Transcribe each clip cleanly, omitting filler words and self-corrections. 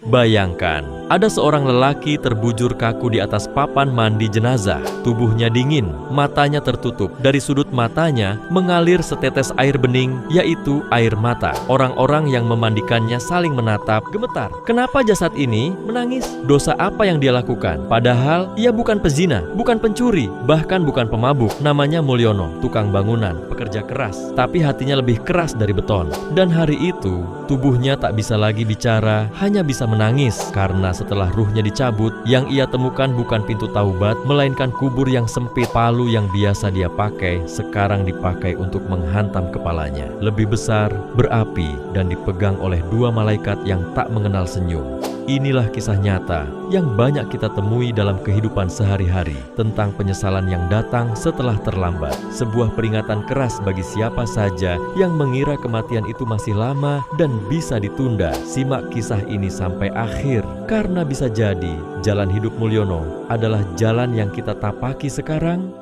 Bayangkan, ada seorang lelaki terbujur kaku di atas papan mandi jenazah. Tubuhnya dingin, matanya tertutup. Dari sudut matanya mengalir setetes air bening, yaitu air mata. Orang-orang yang memandikannya saling menatap, gemetar. Kenapa jasad ini menangis? Dosa apa yang dia lakukan? Padahal ia bukan pezina, bukan pencuri, bahkan bukan pemabuk. Namanya Mulyono, tukang bangunan, pekerja keras. Tapi hatinya lebih keras dari beton. Dan hari itu, tubuhnya tak bisa lagi bicara, hanya bisa menangis karena setelah ruhnya dicabut, yang ia temukan bukan pintu taubat, melainkan kubur yang sempit. Palu yang biasa dia pakai sekarang dipakai untuk menghantam kepalanya. Lebih besar, berapi, dan dipegang oleh dua malaikat yang tak mengenal senyum. Inilah kisah nyata yang banyak kita temui dalam kehidupan sehari-hari tentang penyesalan yang datang setelah terlambat. Sebuah peringatan keras bagi siapa saja yang mengira kematian itu masih lama dan bisa ditunda. Simak kisah ini sampai akhir, karena bisa jadi jalan hidup Mulyono adalah jalan yang kita tapaki sekarang.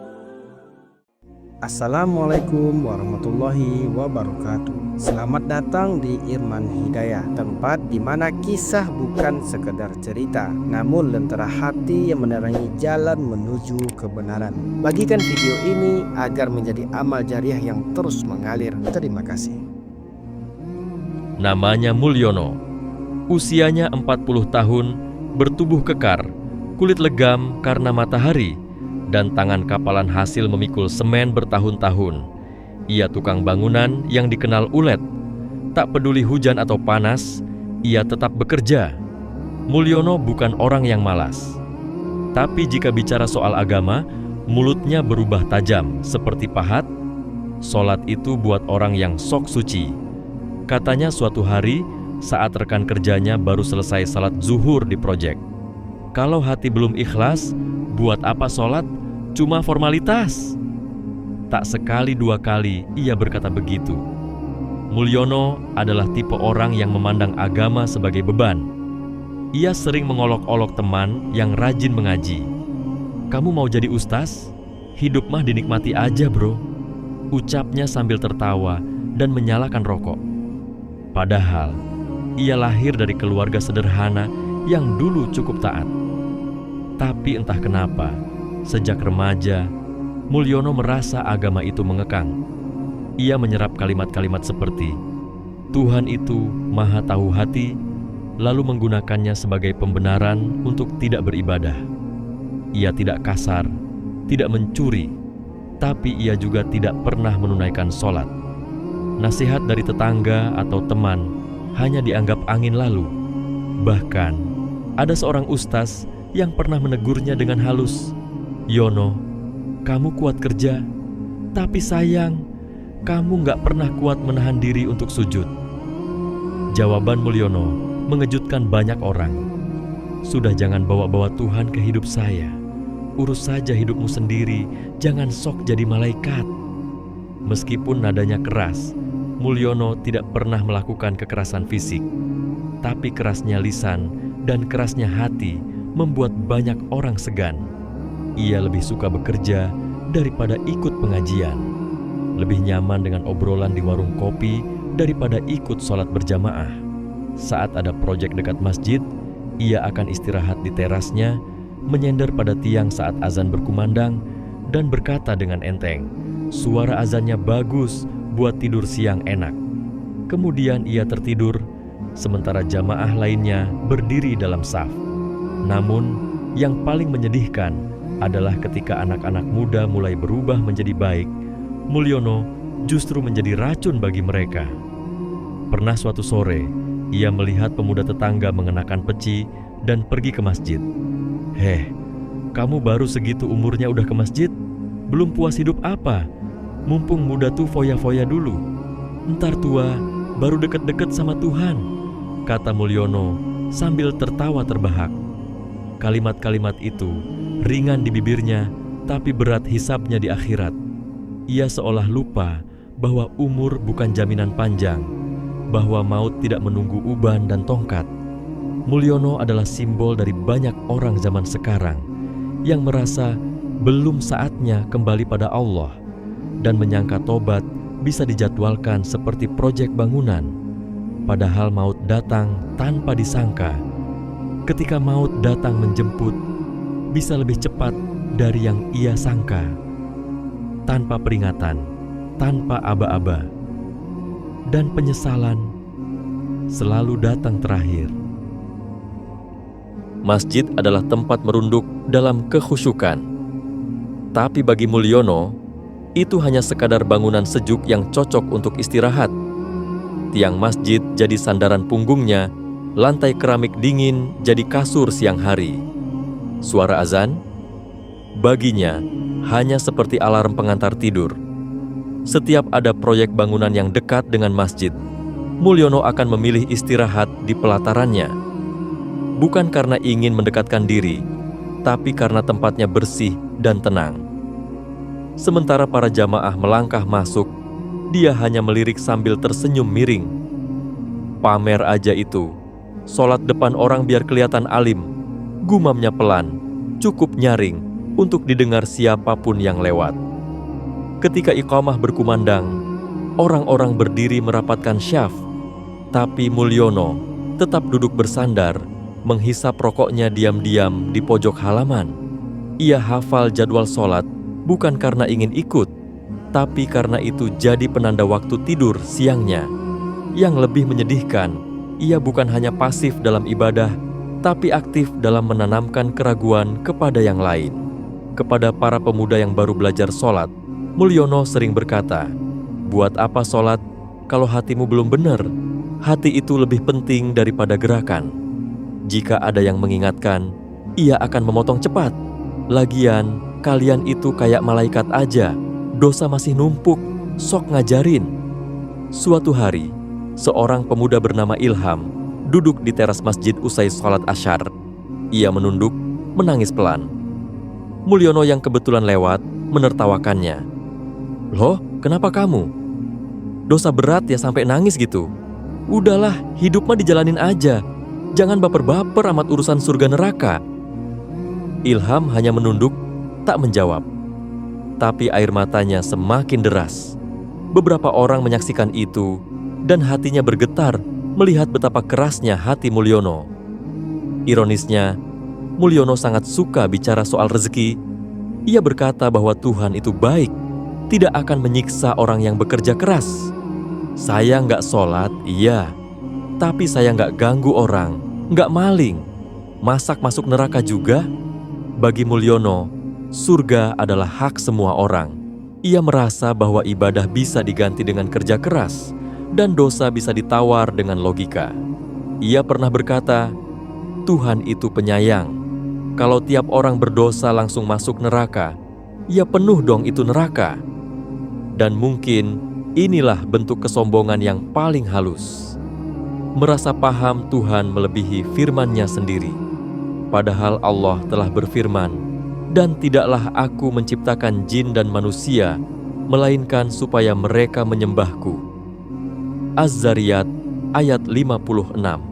Assalamualaikum warahmatullahi wabarakatuh. Selamat datang di Irman Hidayah, tempat di mana kisah bukan sekedar cerita, namun lentera hati yang menerangi jalan menuju kebenaran. Bagikan video ini agar menjadi amal jariah yang terus mengalir. Terima kasih. Namanya Mulyono. Usianya 40 tahun, bertubuh kekar, kulit legam karena matahari, dan tangan kapalan hasil memikul semen bertahun-tahun. Ia tukang bangunan yang dikenal ulet. Tak peduli hujan atau panas, ia tetap bekerja. Mulyono bukan orang yang malas. Tapi jika bicara soal agama, mulutnya berubah tajam seperti pahat. Sholat itu buat orang yang sok suci. Katanya suatu hari saat rekan kerjanya baru selesai salat zuhur di proyek. Kalau hati belum ikhlas, buat apa sholat? Cuma formalitas. Tak sekali dua kali ia berkata begitu. Mulyono adalah tipe orang yang memandang agama sebagai beban. Ia sering mengolok-olok teman yang rajin mengaji. Kamu mau jadi ustaz? Hidup mah dinikmati aja bro. Ucapnya sambil tertawa dan menyalakan rokok. Padahal ia lahir dari keluarga sederhana yang dulu cukup taat. Tapi entah kenapa, sejak remaja, Mulyono merasa agama itu mengekang. Ia menyerap kalimat-kalimat seperti, Tuhan itu maha tahu hati, lalu menggunakannya sebagai pembenaran untuk tidak beribadah. Ia tidak kasar, tidak mencuri, tapi ia juga tidak pernah menunaikan sholat. Nasihat dari tetangga atau teman hanya dianggap angin lalu. Bahkan, ada seorang ustaz yang pernah menegurnya dengan halus, Yono, kamu kuat kerja, tapi sayang, kamu gak pernah kuat menahan diri untuk sujud. Jawaban Mulyono mengejutkan banyak orang. Sudah jangan bawa-bawa Tuhan ke hidup saya. Urus saja hidupmu sendiri, jangan sok jadi malaikat. Meskipun nadanya keras, Mulyono tidak pernah melakukan kekerasan fisik. Tapi kerasnya lisan dan kerasnya hati membuat banyak orang segan. Ia lebih suka bekerja daripada ikut pengajian. Lebih nyaman dengan obrolan di warung kopi daripada ikut sholat berjamaah. Saat ada proyek dekat masjid, ia akan istirahat di terasnya, menyender pada tiang saat azan berkumandang, dan berkata dengan enteng, suara azannya bagus buat tidur siang enak. Kemudian ia tertidur, sementara jamaah lainnya berdiri dalam saf. Namun, yang paling menyedihkan adalah ketika anak-anak muda mulai berubah menjadi baik, Mulyono justru menjadi racun bagi mereka. Pernah suatu sore, ia melihat pemuda tetangga mengenakan peci dan pergi ke masjid. Heh, kamu baru segitu umurnya udah ke masjid? Belum puas hidup apa? Mumpung muda tuh foya-foya dulu. Ntar tua, baru deket-deket sama Tuhan, kata Mulyono sambil tertawa terbahak. Kalimat-kalimat itu ringan di bibirnya, tapi berat hisabnya di akhirat. Ia seolah lupa bahwa umur bukan jaminan panjang, bahwa maut tidak menunggu uban dan tongkat. Mulyono adalah simbol dari banyak orang zaman sekarang yang merasa belum saatnya kembali pada Allah dan menyangka tobat bisa dijadwalkan seperti proyek bangunan. Padahal maut datang tanpa disangka ketika maut datang menjemput, bisa lebih cepat dari yang ia sangka. Tanpa peringatan, tanpa aba-aba, dan penyesalan selalu datang terakhir. Masjid adalah tempat merunduk dalam kekhusyukan. Tapi bagi Mulyono, itu hanya sekadar bangunan sejuk yang cocok untuk istirahat. Tiang masjid jadi sandaran punggungnya, lantai keramik dingin jadi kasur siang hari. Suara azan, baginya hanya seperti alarm pengantar tidur. Setiap ada proyek bangunan yang dekat dengan masjid, Mulyono akan memilih istirahat di pelatarannya. Bukan karena ingin mendekatkan diri, tapi karena tempatnya bersih dan tenang. Sementara para jamaah melangkah masuk, dia hanya melirik sambil tersenyum miring. Pamer aja itu, sholat depan orang biar kelihatan alim, gumamnya pelan, cukup nyaring untuk didengar siapapun yang lewat. Ketika iqamah berkumandang, orang-orang berdiri merapatkan syaf, tapi Mulyono tetap duduk bersandar, menghisap rokoknya diam-diam di pojok halaman. Ia hafal jadwal sholat bukan karena ingin ikut, tapi karena itu jadi penanda waktu tidur siangnya. Yang lebih menyedihkan, ia bukan hanya pasif dalam ibadah, tapi aktif dalam menanamkan keraguan kepada yang lain. Kepada para pemuda yang baru belajar sholat, Mulyono sering berkata, "Buat apa sholat kalau hatimu belum benar? Hati itu lebih penting daripada gerakan." Jika ada yang mengingatkan, ia akan memotong cepat. Lagian, kalian itu kayak malaikat aja, dosa masih numpuk, sok ngajarin. Suatu hari, seorang pemuda bernama Ilham duduk di teras masjid usai sholat asyar. Ia menunduk, menangis pelan. Mulyono yang kebetulan lewat, menertawakannya. "Loh, kenapa kamu? Dosa berat ya sampai nangis gitu? Udahlah, hidup mah dijalanin aja. Jangan baper-baper amat urusan surga neraka." Ilham hanya menunduk, tak menjawab. Tapi air matanya semakin deras. Beberapa orang menyaksikan itu, dan hatinya bergetar melihat betapa kerasnya hati Mulyono. Ironisnya, Mulyono sangat suka bicara soal rezeki. Ia berkata bahwa Tuhan itu baik, tidak akan menyiksa orang yang bekerja keras. Saya nggak sholat, iya. Tapi saya nggak ganggu orang, nggak maling, masak masuk neraka juga. Bagi Mulyono, surga adalah hak semua orang. Ia merasa bahwa ibadah bisa diganti dengan kerja keras, dan dosa bisa ditawar dengan logika. Ia pernah berkata, Tuhan itu penyayang. Kalau tiap orang berdosa langsung masuk neraka, ya penuh dong itu neraka. Dan mungkin inilah bentuk kesombongan yang paling halus. Merasa paham Tuhan melebihi firman-Nya sendiri. Padahal Allah telah berfirman, "Dan tidaklah aku menciptakan jin dan manusia, melainkan supaya mereka menyembahku." Az-Zariyat ayat 56.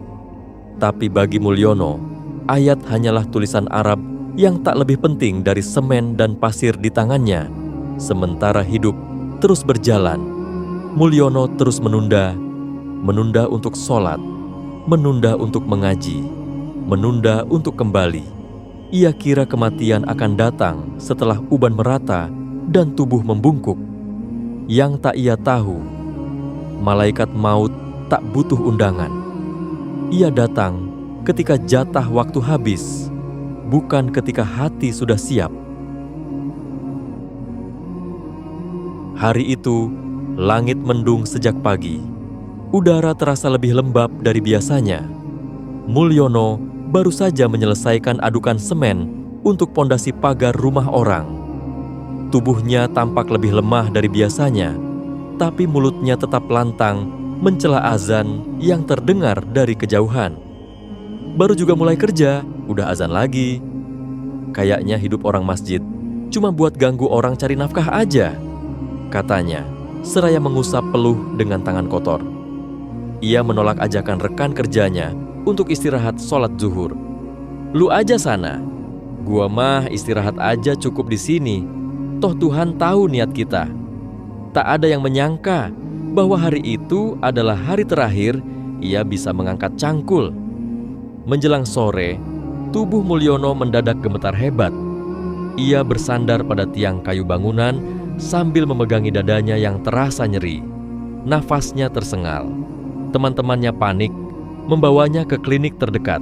Tapi bagi Mulyono, ayat hanyalah tulisan Arab yang tak lebih penting dari semen dan pasir di tangannya. Sementara hidup terus berjalan, Mulyono terus menunda untuk sholat, menunda untuk mengaji, menunda untuk kembali. Ia kira kematian akan datang setelah uban merata dan tubuh membungkuk. Yang tak ia tahu, malaikat maut tak butuh undangan. Ia datang ketika jatah waktu habis, bukan ketika hati sudah siap. Hari itu, langit mendung sejak pagi. Udara terasa lebih lembab dari biasanya. Mulyono baru saja menyelesaikan adukan semen untuk pondasi pagar rumah orang. Tubuhnya tampak lebih lemah dari biasanya, tapi mulutnya tetap lantang mencela azan yang terdengar dari kejauhan. Baru juga mulai kerja, udah azan lagi. Kayaknya hidup orang masjid cuma buat ganggu orang cari nafkah aja, katanya, seraya mengusap peluh dengan tangan kotor. Ia menolak ajakan rekan kerjanya untuk istirahat sholat zuhur. "Lu aja sana, gua mah istirahat aja cukup di sini. Toh Tuhan tahu niat kita." Tak ada yang menyangka bahwa hari itu adalah hari terakhir ia bisa mengangkat cangkul. Menjelang sore, tubuh Mulyono mendadak gemetar hebat. Ia bersandar pada tiang kayu bangunan sambil memegangi dadanya yang terasa nyeri. Nafasnya tersengal. Teman-temannya panik, membawanya ke klinik terdekat.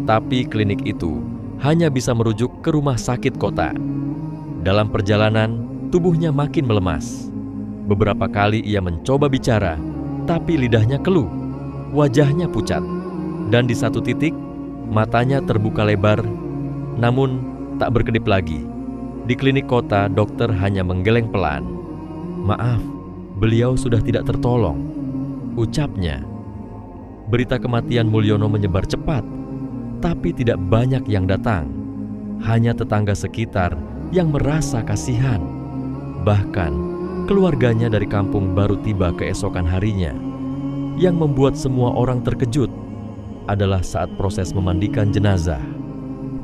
Tapi klinik itu hanya bisa merujuk ke rumah sakit kota. Dalam perjalanan, tubuhnya makin melemas. Beberapa kali ia mencoba bicara, tapi lidahnya keluh, wajahnya pucat. Dan di satu titik, matanya terbuka lebar, namun tak berkedip lagi. Di klinik kota, dokter hanya menggeleng pelan. "Maaf, beliau sudah tidak tertolong," ucapnya. Berita kematian Mulyono menyebar cepat, tapi tidak banyak yang datang. Hanya tetangga sekitar yang merasa kasihan. Bahkan, keluarganya dari kampung baru tiba keesokan harinya. Yang membuat semua orang terkejut adalah saat proses memandikan jenazah.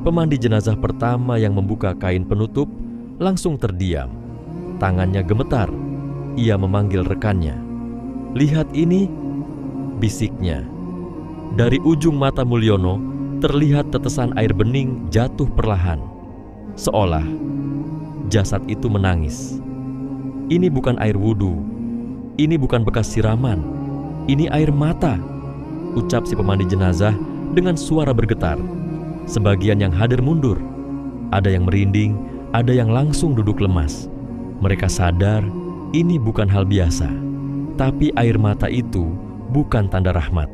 Pemandi jenazah pertama yang membuka kain penutup langsung terdiam. Tangannya gemetar. Ia memanggil rekannya. "Lihat ini," bisiknya. Dari ujung mata Mulyono terlihat tetesan air bening jatuh perlahan, seolah jasad itu menangis. "Ini bukan air wudhu, ini bukan bekas siraman, ini air mata," ucap si pemandi jenazah dengan suara bergetar. Sebagian yang hadir mundur, ada yang merinding, ada yang langsung duduk lemas. Mereka sadar ini bukan hal biasa, tapi air mata itu bukan tanda rahmat,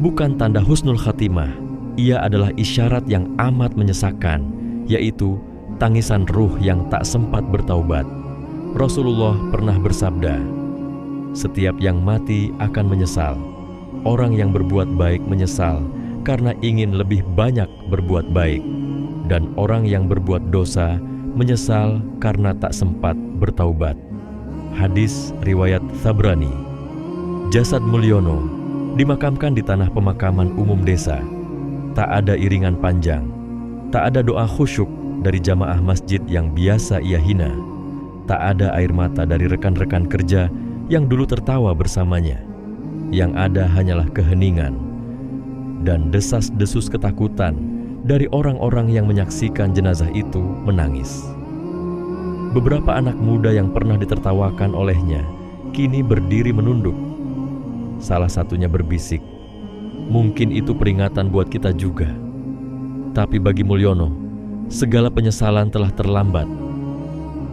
bukan tanda husnul khatimah. Ia adalah isyarat yang amat menyesakkan, yaitu tangisan ruh yang tak sempat bertaubat. Rasulullah pernah bersabda, "Setiap yang mati akan menyesal. Orang yang berbuat baik menyesal karena ingin lebih banyak berbuat baik. Dan orang yang berbuat dosa menyesal karena tak sempat bertaubat." Hadis riwayat Tabrani. Jasad Mulyono dimakamkan di tanah pemakaman umum desa. Tak ada iringan panjang, tak ada doa khusyuk dari jamaah masjid yang biasa ia hina. Tak ada air mata dari rekan-rekan kerja yang dulu tertawa bersamanya. Yang ada hanyalah keheningan dan desas-desus ketakutan dari orang-orang yang menyaksikan jenazah itu menangis. Beberapa anak muda yang pernah ditertawakan olehnya kini berdiri menunduk. Salah satunya berbisik, "Mungkin itu peringatan buat kita juga." Tapi bagi Mulyono, segala penyesalan telah terlambat.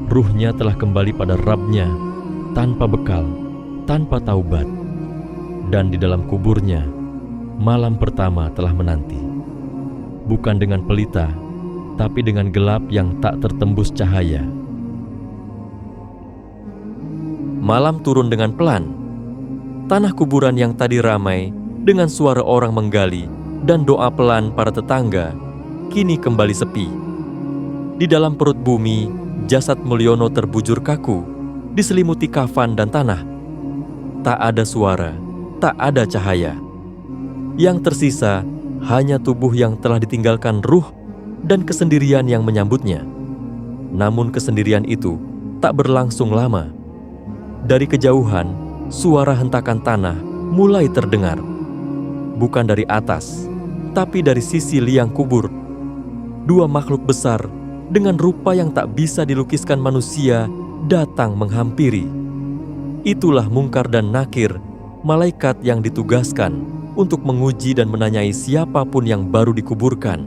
Ruhnya telah kembali pada Rabb-nya, tanpa bekal, tanpa taubat. Dan di dalam kuburnya, malam pertama telah menanti. Bukan dengan pelita, tapi dengan gelap yang tak tertembus cahaya. Malam turun dengan pelan. Tanah kuburan yang tadi ramai dengan suara orang menggali dan doa pelan para tetangga, kini kembali sepi. Di dalam perut bumi, jasad Mulyono terbujur kaku, diselimuti kafan dan tanah. Tak ada suara, tak ada cahaya. Yang tersisa hanya tubuh yang telah ditinggalkan ruh dan kesendirian yang menyambutnya. Namun kesendirian itu tak berlangsung lama. Dari kejauhan, suara hentakan tanah mulai terdengar. Bukan dari atas, tapi dari sisi liang kubur. Dua makhluk besar dengan rupa yang tak bisa dilukiskan manusia datang menghampiri. Itulah Mungkar dan Nakir, malaikat yang ditugaskan untuk menguji dan menanyai siapapun yang baru dikuburkan.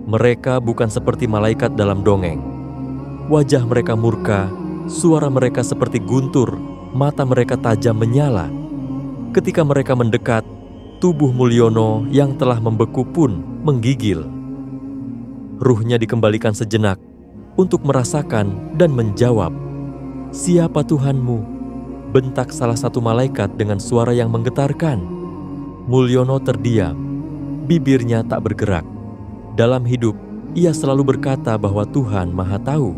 Mereka bukan seperti malaikat dalam dongeng. Wajah mereka murka, suara mereka seperti guntur, mata mereka tajam menyala. Ketika mereka mendekat, tubuh Mulyono yang telah membeku pun menggigil. Ruhnya dikembalikan sejenak untuk merasakan dan menjawab, "Siapa Tuhanmu?" bentak salah satu malaikat dengan suara yang menggetarkan. Mulyono terdiam, bibirnya tak bergerak. Dalam hidup, ia selalu berkata bahwa Tuhan Maha Tahu,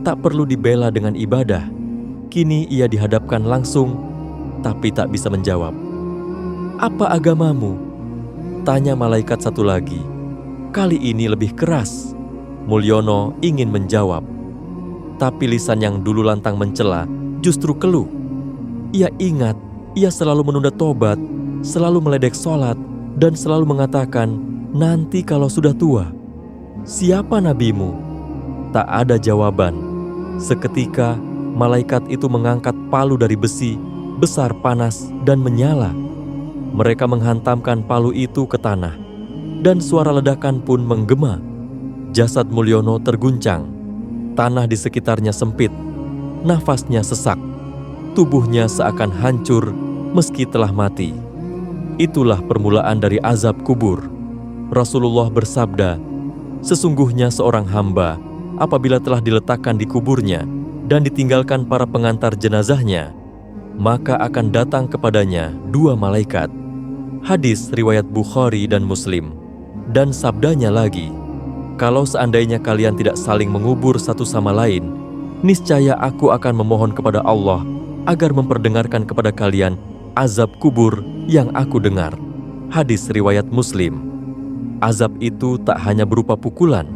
tak perlu dibela dengan ibadah. Kini ia dihadapkan langsung, tapi tak bisa menjawab. "Apa agamamu?" tanya malaikat satu lagi. Kali ini lebih keras. Mulyono ingin menjawab, tapi lisan yang dulu lantang mencela justru keluh. Ia ingat, ia selalu menunda tobat, selalu meledek sholat, dan selalu mengatakan nanti kalau sudah tua, siapa nabimu?" Tak ada jawaban. Seketika malaikat itu mengangkat palu dari besi, besar, panas, dan menyala. Mereka menghantamkan palu itu ke tanah, dan suara ledakan pun menggema. Jasad Mulyono terguncang. Tanah di sekitarnya sempit. Nafasnya sesak. Tubuhnya seakan hancur meski telah mati. Itulah permulaan dari azab kubur. Rasulullah bersabda, "Sesungguhnya seorang hamba apabila telah diletakkan di kuburnya dan ditinggalkan para pengantar jenazahnya, maka akan datang kepadanya dua malaikat." Hadis riwayat Bukhari dan Muslim. Dan sabdanya lagi, "Kalau seandainya kalian tidak saling mengubur satu sama lain, niscaya aku akan memohon kepada Allah agar memperdengarkan kepada kalian azab kubur yang aku dengar." Hadis riwayat Muslim. Azab itu tak hanya berupa pukulan.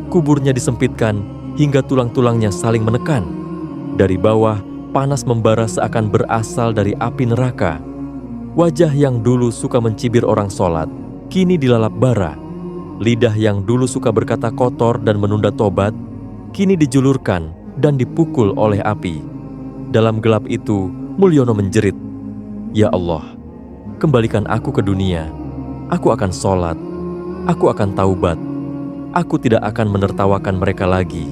Kuburnya disempitkan hingga tulang-tulangnya saling menekan. Dari bawah, panas membara seakan berasal dari api neraka. Wajah yang dulu suka mencibir orang sholat, kini dilalap bara. Lidah yang dulu suka berkata kotor dan menunda tobat, kini dijulurkan dan dipukul oleh api. Dalam gelap itu, Mulyono menjerit, "Ya Allah, kembalikan aku ke dunia. Aku akan sholat. Aku akan taubat. Aku tidak akan menertawakan mereka lagi."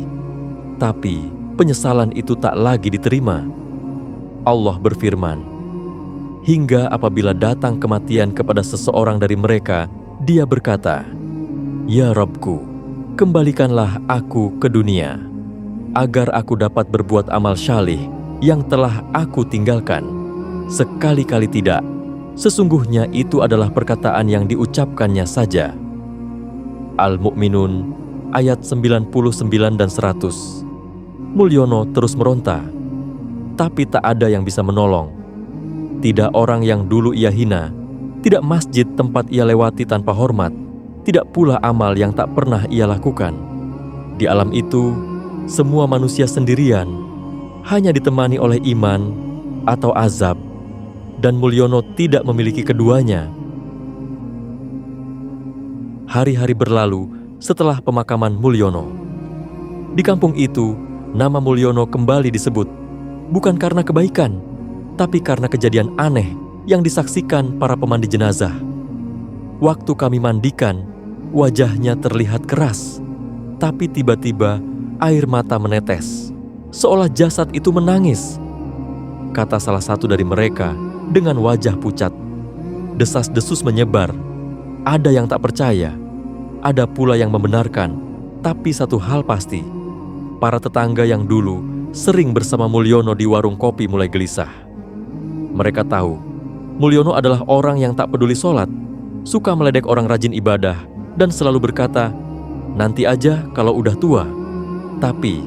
Tapi penyesalan itu tak lagi diterima. Allah berfirman, "Hingga apabila datang kematian kepada seseorang dari mereka, dia berkata, 'Ya Rabbku, kembalikanlah aku ke dunia, agar aku dapat berbuat amal syalih yang telah aku tinggalkan.' Sekali-kali tidak. Sesungguhnya itu adalah perkataan yang diucapkannya saja." Al-Mu'minun ayat 99 dan 100. Mulyono terus meronta, tapi tak ada yang bisa menolong. Tidak orang yang dulu ia hina, tidak masjid tempat ia lewati tanpa hormat, tidak pula amal yang tak pernah ia lakukan. Di alam itu, semua manusia sendirian, hanya ditemani oleh iman atau azab, dan Mulyono tidak memiliki keduanya. Hari-hari berlalu setelah pemakaman Mulyono. Di kampung itu, nama Mulyono kembali disebut, bukan karena kebaikan, tapi karena kejadian aneh yang disaksikan para pemandi jenazah. Waktu kami mandikan, wajahnya terlihat keras, tapi tiba-tiba air mata menetes, seolah jasad itu menangis. Kata salah satu dari mereka dengan wajah pucat. Desas-desus menyebar. Ada yang tak percaya, ada pula yang membenarkan. Tapi satu hal pasti, para tetangga yang dulu sering bersama Mulyono di warung kopi mulai gelisah. Mereka tahu, Mulyono adalah orang yang tak peduli sholat, suka meledek orang rajin ibadah, dan selalu berkata, "Nanti aja kalau udah tua." Tapi,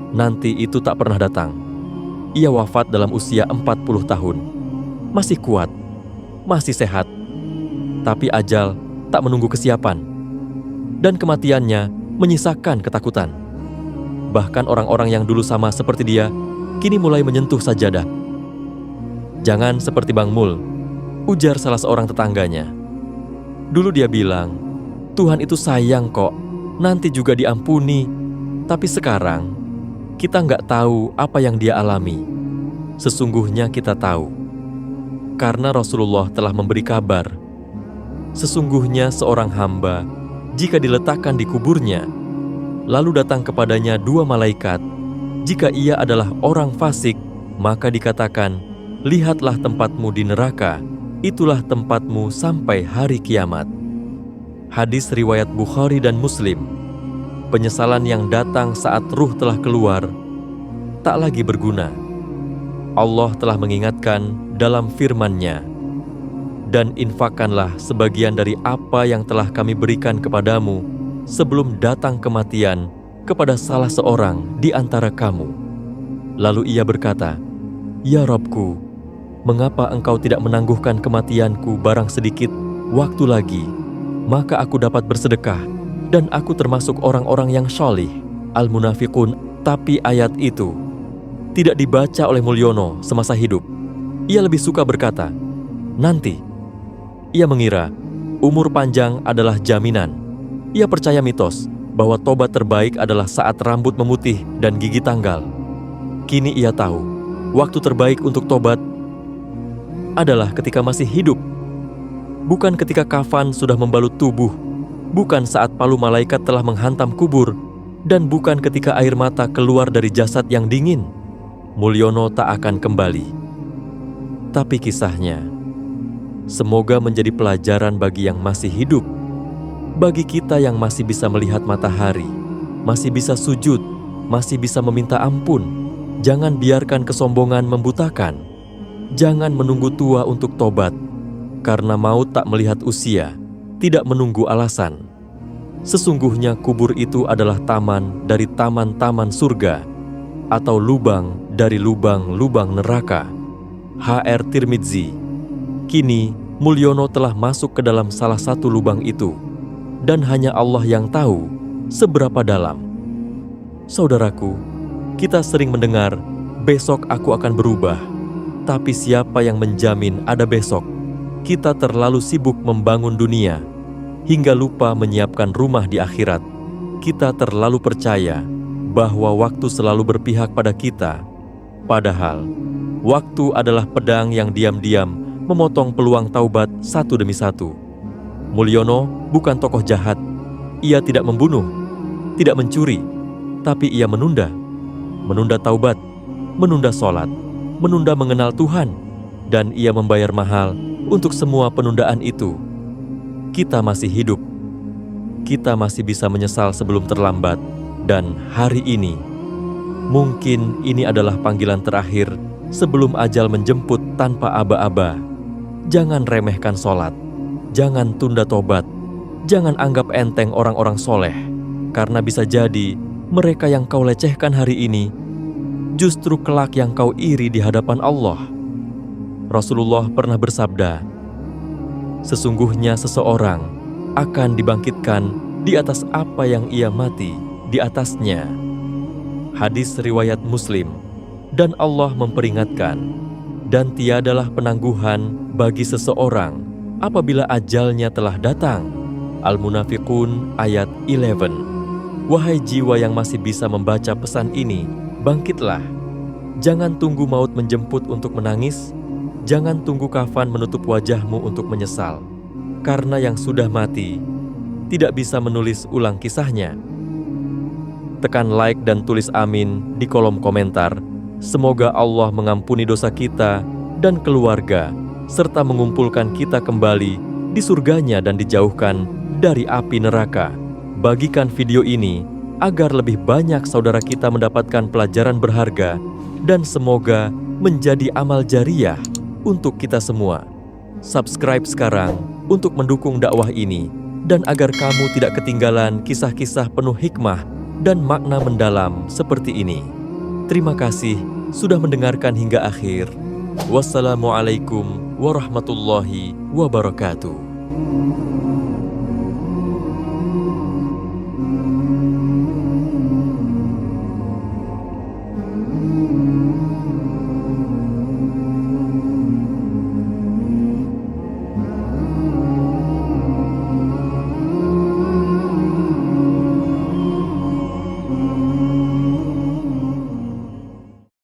nanti itu tak pernah datang. Ia wafat dalam usia 40 tahun. Masih kuat, masih sehat. Tapi ajal tak menunggu kesiapan, dan kematiannya menyisakan ketakutan. Bahkan orang-orang yang dulu sama seperti dia, kini mulai menyentuh sajadah. "Jangan seperti Bang Mul," ujar salah seorang tetangganya. Dulu dia bilang, "Tuhan itu sayang kok, nanti juga diampuni." Tapi sekarang, kita nggak tahu apa yang dia alami. Sesungguhnya kita tahu, karena Rasulullah telah memberi kabar. Sesungguhnya seorang hamba, jika diletakkan di kuburnya, lalu datang kepadanya dua malaikat, jika ia adalah orang fasik, maka dikatakan, "Lihatlah tempatmu di neraka, itulah tempatmu sampai hari kiamat." Hadis riwayat Bukhari dan Muslim. Penyesalan yang datang saat ruh telah keluar, tak lagi berguna. Allah telah mengingatkan dalam firman-Nya, "Dan infakkanlah sebagian dari apa yang telah kami berikan kepadamu sebelum datang kematian kepada salah seorang di antara kamu." Lalu ia berkata, "Ya Rabbku, mengapa engkau tidak menangguhkan kematianku barang sedikit waktu lagi, maka aku dapat bersedekah, dan aku termasuk orang-orang yang sholih." Al-Munafiqun. Tapi ayat itu tidak dibaca oleh Mulyono semasa hidup. Ia lebih suka berkata, "Nanti." Ia mengira Umur panjang adalah jaminan. Ia percaya mitos bahwa tobat terbaik adalah saat rambut memutih dan gigi tanggal. Kini ia tahu, waktu terbaik untuk tobat adalah ketika masih hidup. Bukan ketika kafan sudah membalut tubuh, bukan saat palu malaikat telah menghantam kubur, dan bukan ketika air mata keluar dari jasad yang dingin. Mulyono tak akan kembali. Tapi kisahnya, semoga menjadi pelajaran bagi yang masih hidup, bagi kita yang masih bisa melihat matahari, masih bisa sujud, masih bisa meminta ampun. Jangan biarkan kesombongan membutakan. Jangan menunggu tua untuk tobat, karena maut tak melihat usia, tidak menunggu alasan. Sesungguhnya kubur itu adalah taman dari taman-taman surga, atau lubang dari lubang-lubang neraka. H.R. Tirmidzi. Kini, Mulyono telah masuk ke dalam salah satu lubang itu, dan hanya Allah yang tahu seberapa dalam. Saudaraku, kita sering mendengar, besok aku akan berubah. Tapi siapa yang menjamin ada besok? Kita terlalu sibuk membangun dunia, hingga lupa menyiapkan rumah di akhirat. Kita terlalu percaya bahwa waktu selalu berpihak pada kita. Padahal, waktu adalah pedang yang diam-diam memotong peluang taubat satu demi satu. Mulyono bukan tokoh jahat. Ia tidak membunuh, tidak mencuri, tapi ia menunda taubat, menunda sholat, menunda mengenal Tuhan, dan ia membayar mahal untuk semua penundaan itu. Kita masih hidup. Kita masih bisa menyesal sebelum terlambat, dan hari ini, mungkin ini adalah panggilan terakhir sebelum ajal menjemput tanpa aba-aba. Jangan remehkan sholat, jangan tunda tobat, jangan anggap enteng orang-orang soleh, karena bisa jadi mereka yang kau lecehkan hari ini justru kelak yang kau iri di hadapan Allah. Rasulullah pernah bersabda, sesungguhnya seseorang akan dibangkitkan di atas apa yang ia mati di atasnya. Hadis riwayat Muslim. Dan Allah memperingatkan, dan tiadalah penangguhan bagi seseorang apabila ajalnya telah datang. Al-Munafiqun ayat 11. Wahai jiwa yang masih bisa membaca pesan ini, bangkitlah. Jangan tunggu maut menjemput untuk menangis. Jangan tunggu kafan menutup wajahmu untuk menyesal. Karena yang sudah mati tidak bisa menulis ulang kisahnya. Tekan like dan tulis amin di kolom komentar. Semoga Allah mengampuni dosa kita dan keluarga, serta mengumpulkan kita kembali di surganya dan dijauhkan dari api neraka. Bagikan video ini agar lebih banyak saudara kita mendapatkan pelajaran berharga, dan semoga menjadi amal jariah untuk kita semua. Subscribe sekarang untuk mendukung dakwah ini, dan agar kamu tidak ketinggalan kisah-kisah penuh hikmah dan makna mendalam seperti ini. Terima kasih sudah mendengarkan hingga akhir. Wassalamualaikum warahmatullahi wabarakatuh.